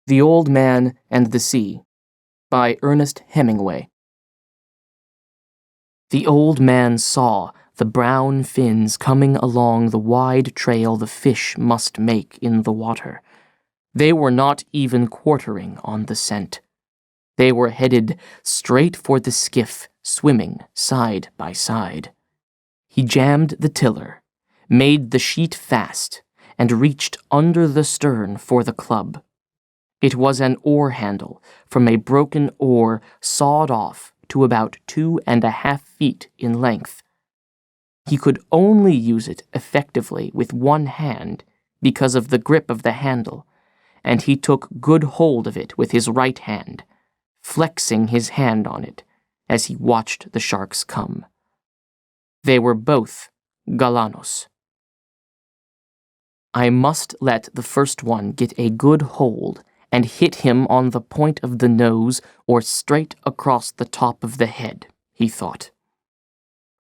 The Old Man and the Sea by Ernest Hemingway. The old man saw the brown fins coming along the wide trail the fish must make in the water. They were not even quartering on the scent. They were headed straight for the skiff, swimming side by side. He jammed the tiller, made the sheet fast, and reached under the stern for the club. It was an oar handle from a broken oar sawed off to about 2.5 feet in length. He could only use it effectively with one hand because of the grip of the handle, and he took good hold of it with his right hand, flexing his hand on it as he watched the sharks come. They were both galanos. I must let the first one get a good hold and hit him on the point of the nose or straight across the top of the head, he thought.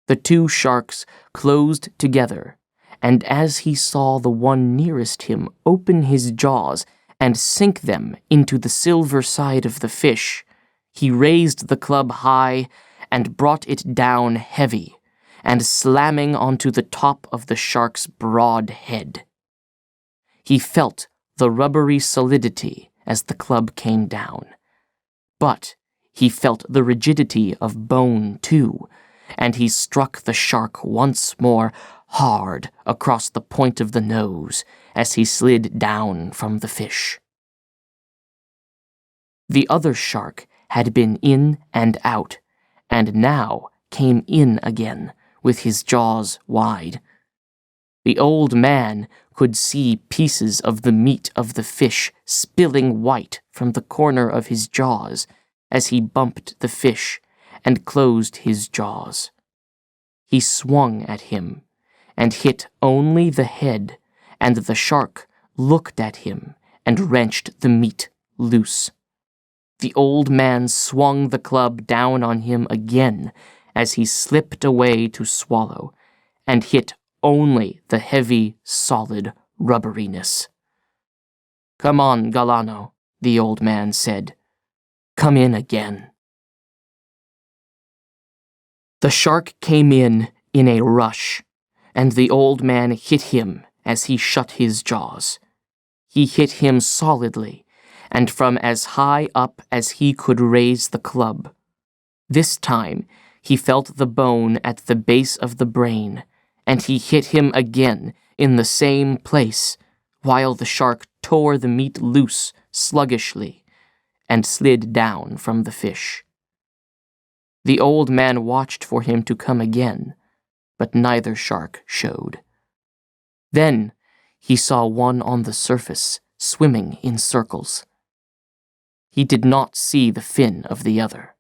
The two sharks closed together, and as he saw the one nearest him open his jaws and sink them into the silver side of the fish, he raised the club high and brought it down heavy, and slamming onto the top of the shark's broad head. He felt the rubbery solidity as the club came down. But he felt the rigidity of bone, too, and he struck the shark once more hard across the point of the nose as he slid down from the fish. The other shark had been in and out, and now came in again with his jaws wide. The old man could see pieces of the meat of the fish spilling white from the corner of his jaws as he bumped the fish and closed his jaws. He swung at him and hit only the head, and the shark looked at him and wrenched the meat loose. The old man swung the club down on him again as he slipped away to swallow, and hit only the heavy, solid rubberiness. "Come on, Galano," the old man said. "Come in again." The shark came in a rush, and the old man hit him as he shut his jaws. He hit him solidly, and from as high up as he could raise the club. This time, he felt the bone at the base of the brain, and he hit him again in the same place, while the shark tore the meat loose sluggishly and slid down from the fish. The old man watched for him to come again, but neither shark showed. Then he saw one on the surface, swimming in circles. He did not see the fin of the other.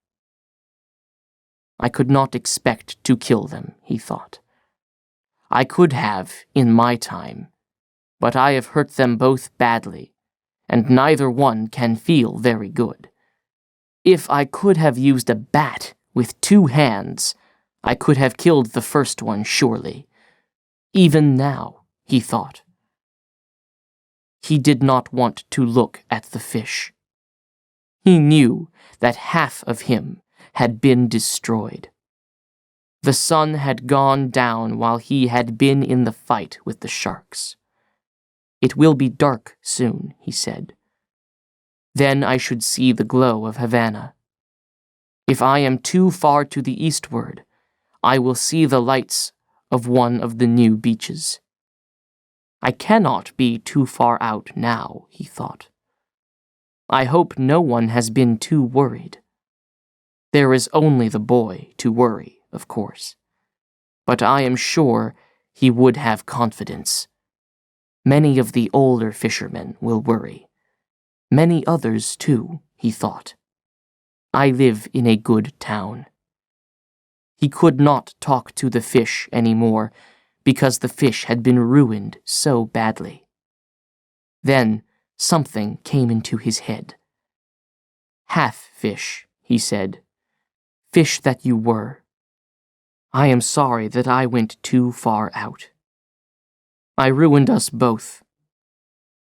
I could not expect to kill them, he thought. I could have, in my time, but I have hurt them both badly, and neither one can feel very good. If I could have used a bat with 2 hands, I could have killed the first one surely. Even now, he thought. He did not want to look at the fish. He knew that half of him had been destroyed. The sun had gone down while he had been in the fight with the sharks. "It will be dark soon," he said. "Then I should see the glow of Havana. If I am too far to the eastward, I will see the lights of one of the new beaches. I cannot be too far out now," he thought. "I hope no one has been too worried. There is only the boy to worry, of course, but I am sure he would have confidence. Many of the older fishermen will worry. Many others, too," he thought. "I live in a good town." He could not talk to the fish any more, because the fish had been ruined so badly. Then something came into his head. "Half fish," he said. "Fish that you were. I am sorry that I went too far out. I ruined us both.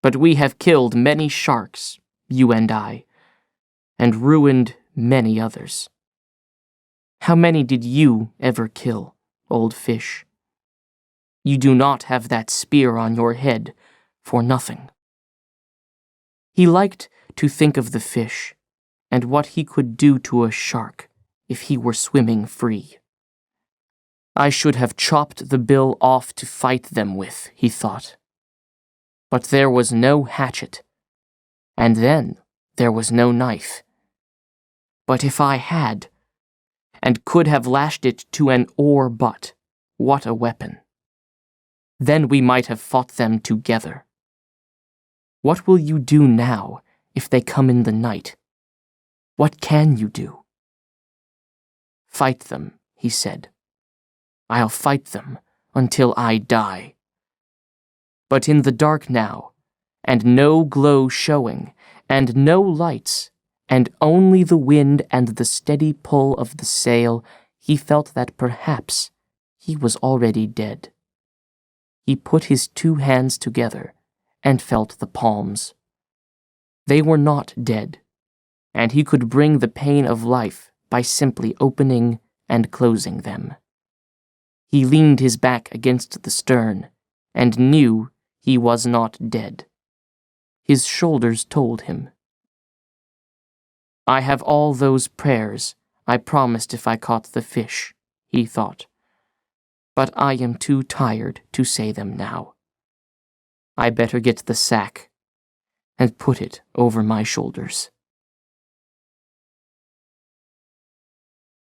But we have killed many sharks, you and I, and ruined many others. How many did you ever kill, old fish? You do not have that spear on your head for nothing." He liked to think of the fish and what he could do to a shark if he were swimming free. "I should have chopped the bill off to fight them with," he thought. But there was no hatchet, and then there was no knife. But if I had, and could have lashed it to an oar butt, what a weapon! Then we might have fought them together. What will you do now if they come in the night? What can you do? "Fight them," he said. "I'll fight them until I die." But in the dark now, and no glow showing, and no lights, and only the wind and the steady pull of the sail, he felt that perhaps he was already dead. He put his 2 hands together and felt the palms. They were not dead, and he could bring the pain of life by simply opening and closing them. He leaned his back against the stern and knew he was not dead. His shoulders told him. "I have all those prayers I promised if I caught the fish," he thought. "But I am too tired to say them now. I better get the sack and put it over my shoulders."